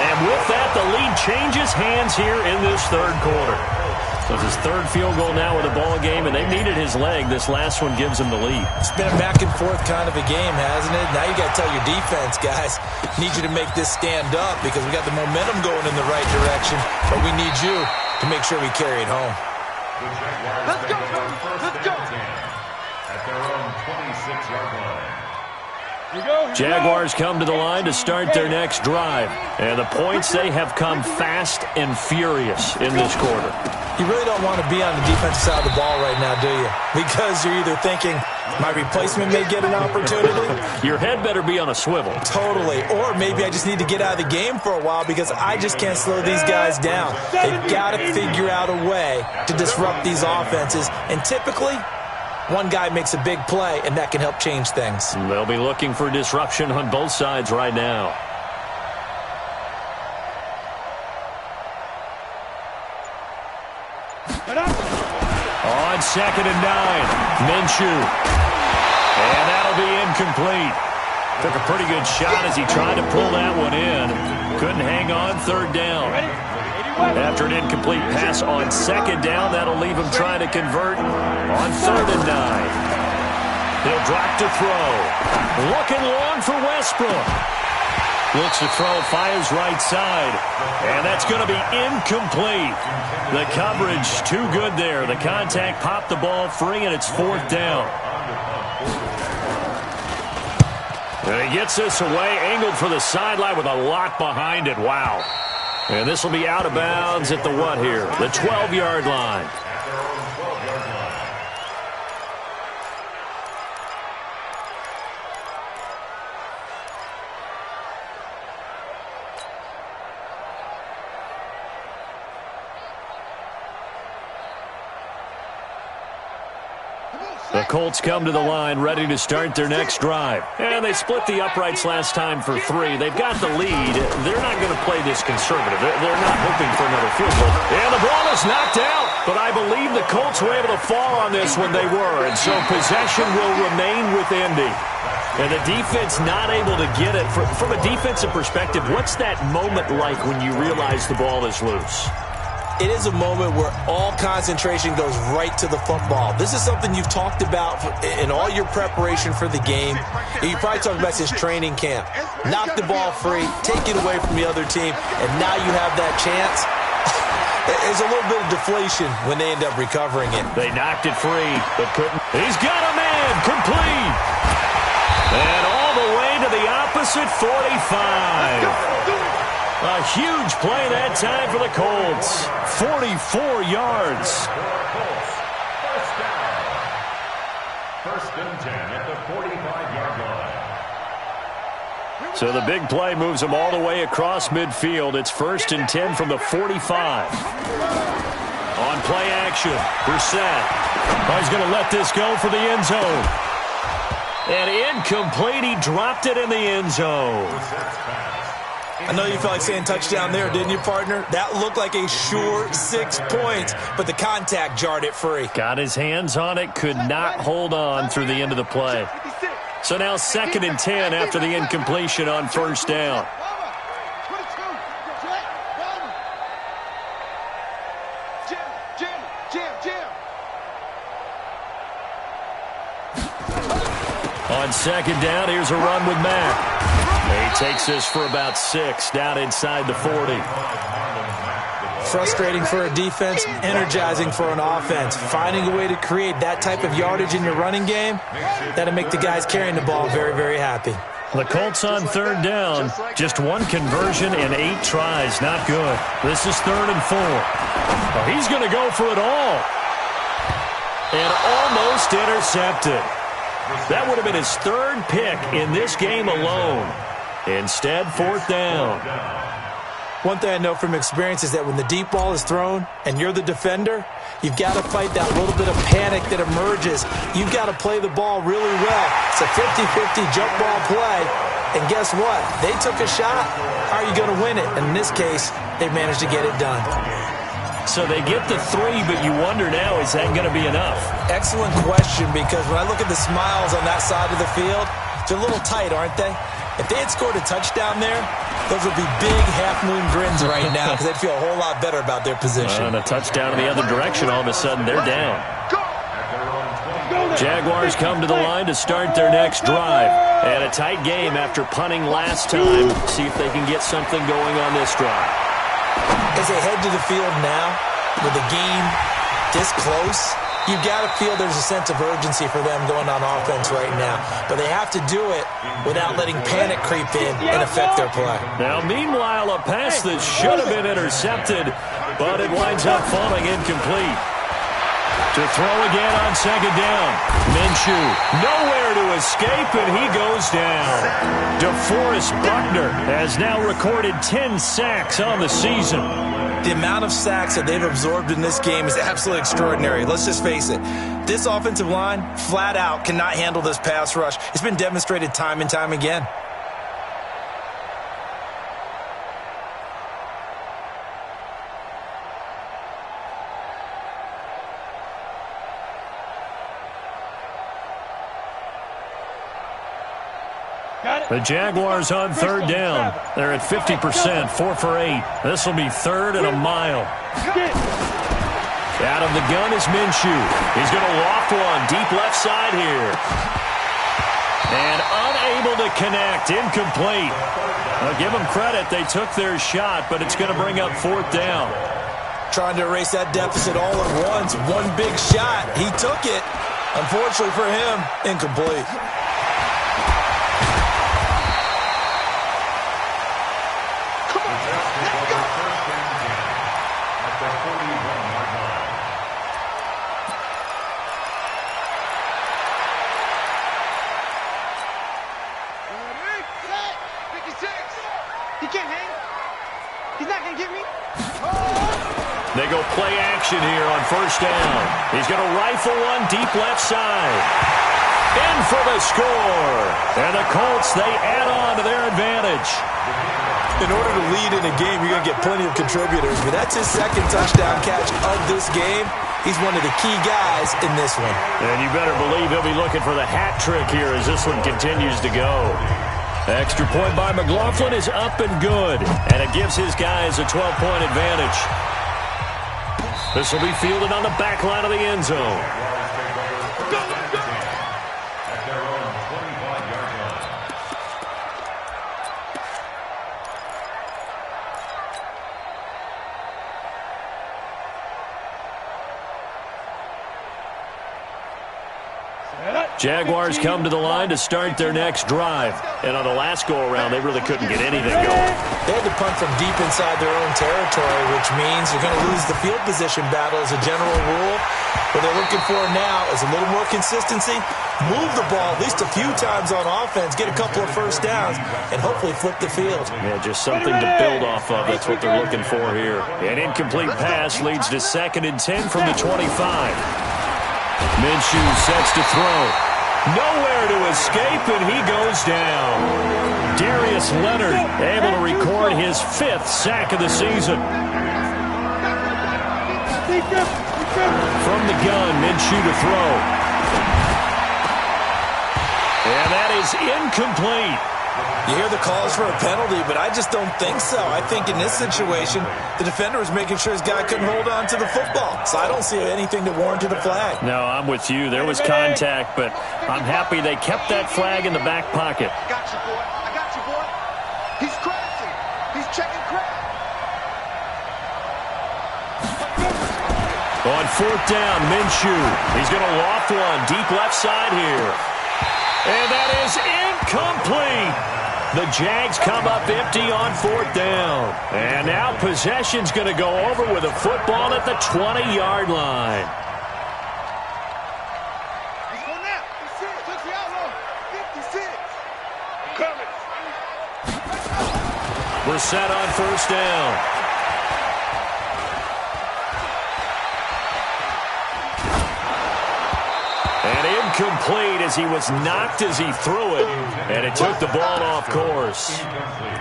Speaker 1: And with that, the lead changes hands here in this 3rd quarter. So it's his 3rd field goal now with a ball game, and they've needed his leg. This last one gives him the lead.
Speaker 2: It's been a back-and-forth kind of a game, hasn't it? Now you got to tell your defense, guys, need you to make this stand up because we got the momentum going in the right direction, but we need you to make sure we carry it home.
Speaker 4: Let's go, let's go.
Speaker 3: At their own 26-yard line.
Speaker 1: Jaguars come to the line to start their next drive. And the points, they have come fast and furious in this quarter.
Speaker 2: You really don't want to be on the defensive side of the ball right now, do you? Because you're either thinking, my replacement may get an opportunity.
Speaker 1: Your head better be on a swivel.
Speaker 2: Totally. Or maybe I just need to get out of the game for a while because I just can't slow these guys down. They've got to figure out a way to disrupt these offenses. And typically, one guy makes a big play, and that can help change things.
Speaker 1: They'll be looking for disruption on both sides right now. On 2nd and 9, Minshew. And that'll be incomplete. Took a pretty good shot as he tried to pull that one in. Couldn't hang on, 3rd down. After an incomplete pass on 2nd down, that'll leave him trying to convert on 3rd and 9. He'll drop to throw. Looking long for Westbrook. Looks to throw, fires right side. And that's going to be incomplete. The coverage too good there. The contact popped the ball free, and it's 4th down. And he gets this away, angled for the sideline with a lot behind it. Wow. And this will be out of bounds at the what here? The 12-yard line. The Colts come to the line ready to start their next drive. And they split the uprights last time for 3. They've got the lead. They're not going to play this conservative. They're not hoping for another field goal. And the ball is knocked out. But I believe the Colts were able to fall on this when they were. And so possession will remain with Indy. And the defense not able to get it. From a defensive perspective, what's that moment like when you realize the ball is loose?
Speaker 2: It is a moment where all concentration goes right to the football. This is something you've talked about in all your preparation for the game. You probably talked about since training camp. Knock the ball free, take it away from the other team, and now you have that chance. There's a little bit of deflation when they end up recovering it.
Speaker 1: They knocked it free, but couldn't. He's got a man, complete. And all the way to the opposite 45. A huge play that time for the Colts. 44 yards.
Speaker 3: First and 10 at the 45-yard line.
Speaker 1: So the big play moves them all the way across midfield. It's first and 10 from the 45. On play action, Brissett. Oh, he's going to let this go for the end zone. And incomplete. He dropped it in the end zone.
Speaker 2: I know you felt like saying touchdown there, didn't you, partner? That looked like a sure 6 points, but the contact jarred it free.
Speaker 1: Got his hands on it, could not hold on through the end of the play. So now second and 10 after the incompletion on first down. On second down, here's a run with Mack. He takes this for about 6 down inside the 40.
Speaker 2: Frustrating for a defense, energizing for an offense. Finding a way to create that type of yardage in your running game, that'll make the guys carrying the ball very, very happy.
Speaker 1: The Colts on third down, just one conversion and 8 tries. Not good. This is third and 4. Well, he's going to go for it all. And almost intercepted. That would have been his third pick in this game alone. Instead, fourth down.
Speaker 2: One thing I know from experience is that when the deep ball is thrown and you're the defender, you've got to fight that little bit of panic that emerges. You've got to play the ball really well. It's a 50-50 jump ball play. And guess what? They took a shot. How are you going to win it? And in this case, they managed to get it done.
Speaker 1: So they get the 3, but you wonder now, is that going to be enough?
Speaker 2: Excellent question, because when I look at the smiles on that side of the field, they're a little tight, aren't they? If they had scored a touchdown there, those would be big half-moon grins right now because they'd feel a whole lot better about their position.
Speaker 1: And a touchdown in the other direction, all of a sudden they're down. Jaguars come to the line to start their next drive. And a tight game after punting last time. See if they can get something going on this drive.
Speaker 2: As they head to the field now, with the game this close, you've got to feel there's a sense of urgency for them going on offense right now. But they have to do it without letting panic creep in and affect their play.
Speaker 1: Now, meanwhile, a pass that should have been intercepted, but it winds up falling incomplete. To throw again on second down. Minshew, nowhere to escape, and he goes down. DeForest Buckner has now recorded 10 sacks on the season.
Speaker 2: The amount of sacks that they've absorbed in this game is absolutely extraordinary. Let's just face it. This offensive line, flat out, cannot handle this pass rush. It's been demonstrated time and time again.
Speaker 1: The Jaguars on third down. They're at 50%, 4 for 8. This will be third and a mile. Out of the gun is Minshew. He's going to loft one deep left side here. And unable to connect, incomplete. I'll give them credit. They took their shot, but it's going to bring up fourth down.
Speaker 2: Trying to erase that deficit all at once. One big shot. He took it. Unfortunately for him, incomplete.
Speaker 1: They go play action here on first down. He's going to rifle one deep left side. In for the score. And the Colts, they add on to their advantage.
Speaker 2: In order to lead in a game, you're going to get plenty of contributors. But that's his second touchdown catch of this game. He's one of the key guys in this one.
Speaker 1: And you better believe he'll be looking for the hat trick here as this one continues to go. Extra point by McLaughlin is up and good. And it gives his guys a 12-point advantage. This will be fielded on the back line of the end zone. Jaguars come to the line to start their next drive. And on the last go-around, they really couldn't get anything going.
Speaker 2: They had to punt from deep inside their own territory, which means you're going to lose the field position battle as a general rule. What they're looking for now is a little more consistency, move the ball at least a few times on offense, get a couple of first downs, and hopefully flip the field.
Speaker 1: Yeah, just something to build off of. That's what they're looking for here. An incomplete pass leads to 2nd and 10 from the 25. Minshew sets to throw. Nowhere to escape, and he goes down. Darius Leonard able to record his 5th sack of the season. From the gun, Minshew to throw. And that is incomplete.
Speaker 2: You hear the calls for a penalty, but I just don't think so. I think in this situation, the defender was making sure his guy couldn't hold on to the football. So I don't see anything that warranted a flag.
Speaker 1: No, I'm with you. There was contact, but I'm happy they kept that flag in the back pocket.
Speaker 4: I got you, boy. I got you, boy. He's crashing. He's checking crash.
Speaker 1: On 4th down, Minshew. He's going to loft one deep left side here. And that is incomplete. The Jags come up empty on 4th down. And now possession's going to go over with a football at the 20-yard line.
Speaker 4: Let's go now. 56. Took the outlaw. 56. Coming.
Speaker 1: We're set on 1st down. And incomplete as he was knocked as he threw it. And it took the ball off course.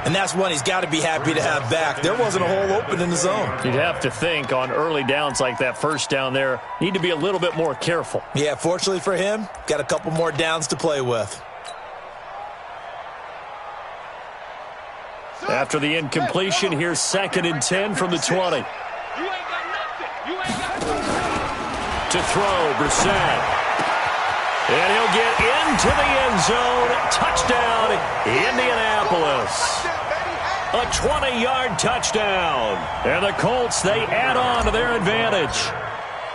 Speaker 2: And that's one he's got to be happy to have back. There wasn't a hole open in the zone.
Speaker 1: You'd have to think on early downs like that 1st down there, need to be a little bit more careful.
Speaker 2: Yeah, fortunately for him, got a couple more downs to play with.
Speaker 1: After the incompletion, here's 2nd and 10 from the 20.
Speaker 4: You ain't got nothing. You ain't got nothing.
Speaker 1: To throw, Brissett. And he'll get into the end zone. Touchdown, Indianapolis. A 20-yard touchdown. And the Colts, they add on to their advantage.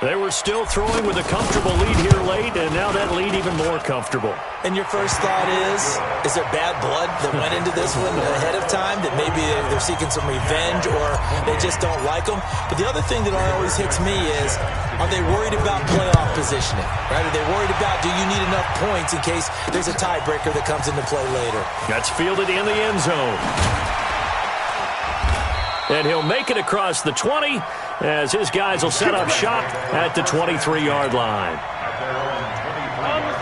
Speaker 1: They were still throwing with a comfortable lead here late, and now that lead even more comfortable.
Speaker 2: And your first thought is there bad blood that went into this one ahead of time, that maybe they're seeking some revenge or they just don't like them? But the other thing that always hits me is, are they worried about playoff positioning? Right? Are they worried about, do you need enough points in case there's a tiebreaker that comes into play later?
Speaker 1: That's fielded in the end zone. And he'll make it across the 20 as his guys will set up shop at the 23-yard line.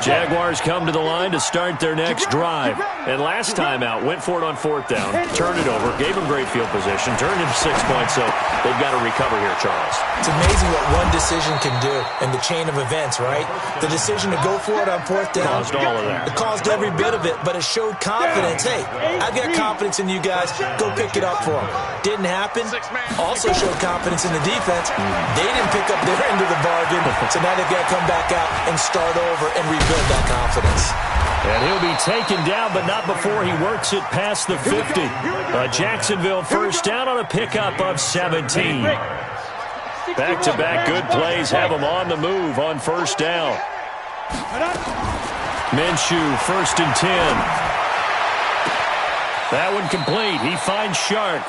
Speaker 1: Jaguars come to the line to start their next drive. And last time out, went for it on 4th down, turned it over, gave them great field position, turned into 6 points, so they've got to recover here, Charles.
Speaker 2: It's amazing what one decision can do in the chain of events, right? The decision to go for it on 4th down.
Speaker 1: Caused all of that.
Speaker 2: It caused every bit of it, but it showed confidence. Hey, I've got confidence in you guys. Go pick it up for them. Didn't happen. Also showed confidence in the defense. They didn't pick up their end of the bargain, so now they've got to come back out and start over and rebuild that confidence.
Speaker 1: And he'll be taken down, but not before he works it past the 50. Jacksonville first down on a pickup of 17. Back-to-back good plays have him on the move on 1st down. Minshew, 1st and 10. That one complete. He finds Shark.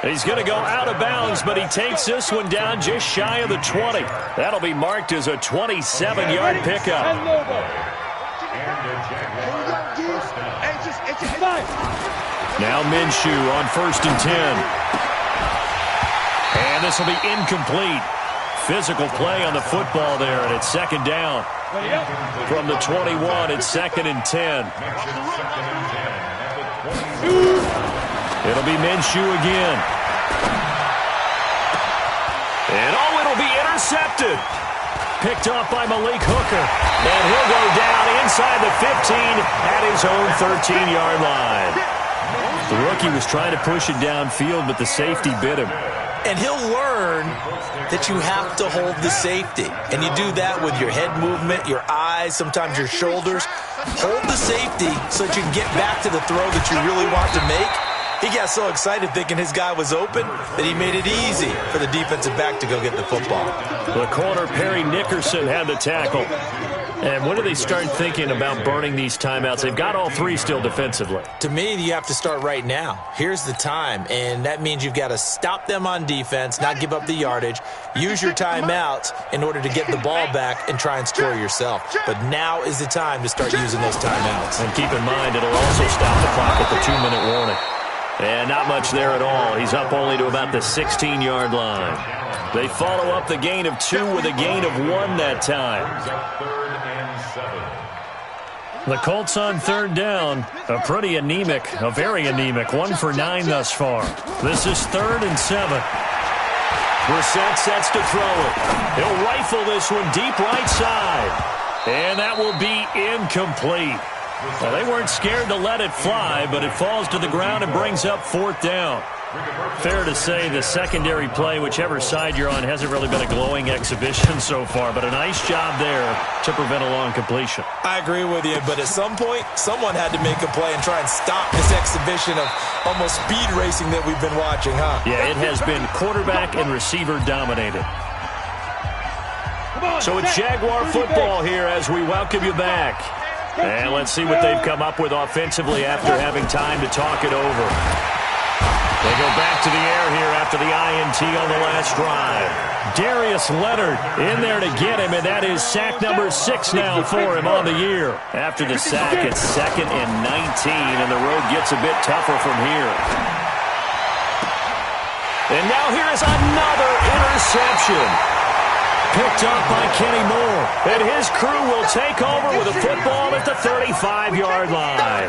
Speaker 1: He's going to go out of bounds, but he takes this one down just shy of the 20. That'll be marked as a 27-yard pickup. Now Minshew on 1st and 10. And this will be incomplete. Physical play on the football there, and it's 2nd down. From the 21, it's 2nd and 10. It'll be Minshew again. And it'll be intercepted. Picked off by Malik Hooker. And he'll go down inside the 15 at his own 13-yard line. The rookie was trying to push it downfield, but the safety bit him.
Speaker 2: And he'll learn that you have to hold the safety. And you do that with your head movement, your eyes, sometimes your shoulders. Hold the safety so that you can get back to the throw that you really want to make. He got so excited thinking his guy was open that he made it easy for the defensive back to go get the football.
Speaker 1: The corner, Perry Nickerson, had the tackle. And when do they start thinking about burning these timeouts? They've got all three still defensively.
Speaker 2: To me, you have to start right now. Here's the time, and that means you've got to stop them on defense, not give up the yardage, use your timeouts in order to get the ball back and try and score yourself. But now is the time to start using those timeouts.
Speaker 1: And keep in mind, it'll also stop the clock at the 2-minute warning. And not much there at all. He's up only to about the 16-yard line. They follow up the gain of 2 with a gain of 1 that time. The Colts on third down. A very anemic, 1 for 9 thus far. This is 3rd and 7. Brissett sets to throw it. He'll rifle this one deep right side. And that will be incomplete. Well, they weren't scared to let it fly, but it falls to the ground and brings up 4th down. Fair to say the secondary play, whichever side you're on, hasn't really been a glowing exhibition so far, but a nice job there to prevent a long completion.
Speaker 2: I agree with you, but at some point, someone had to make a play and try and stop this exhibition of almost speed racing that we've been watching, huh?
Speaker 1: Yeah, it has been quarterback and receiver dominated. So it's Jaguar football here as we welcome you back. And let's see what they've come up with offensively after having time to talk it over. They go back to the air here after the INT on the last drive. Darius Leonard in there to get him, and that is sack number 6 now for him on the year. After the sack, it's 2nd and 19, and the road gets a bit tougher from here. And now here is another interception. Picked up by Kenny Moore. And his crew will take over with a football at the 35-yard line.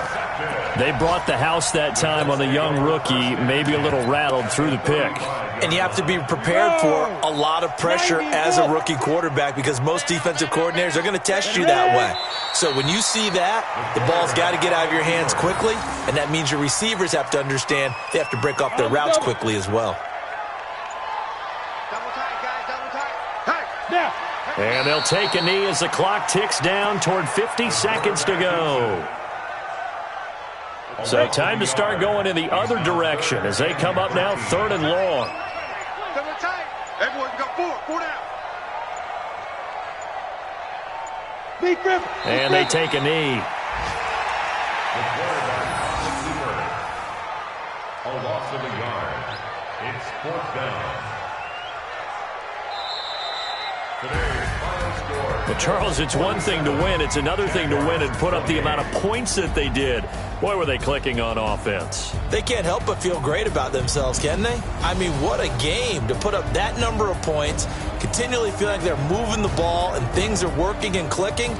Speaker 1: They brought the house that time on the young rookie, maybe a little rattled through the pick.
Speaker 2: And you have to be prepared for a lot of pressure as a rookie quarterback because most defensive coordinators are going to test you that way. So when you see that, the ball's got to get out of your hands quickly, and that means your receivers have to understand they have to break off their routes quickly as well.
Speaker 1: And they'll take a knee as the clock ticks down toward 50 seconds to go. So time to start going in the other direction as they come up now 3rd and long.
Speaker 4: Everyone got 4 down.
Speaker 1: And they take a knee.
Speaker 3: The quarterback, a loss of a yard. It's 4th down.
Speaker 1: Well, Charles, it's one thing to win. It's another thing to win and put up the amount of points that they did. Boy, were they clicking on offense.
Speaker 2: They can't help but feel great about themselves, can they? I mean, what a game to put up that number of points, continually feel like they're moving the ball and things are working and clicking.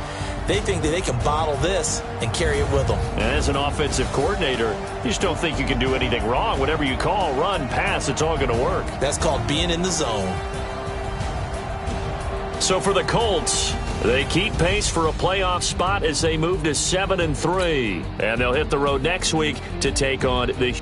Speaker 2: They think that they can bottle this and carry it with them.
Speaker 1: And as an offensive coordinator, you just don't think you can do anything wrong. Whatever you call, run, pass, it's all going to work.
Speaker 2: That's called being in the zone.
Speaker 1: So for the Colts, they keep pace for a playoff spot as they move to 7-3. And they'll hit the road next week to take on the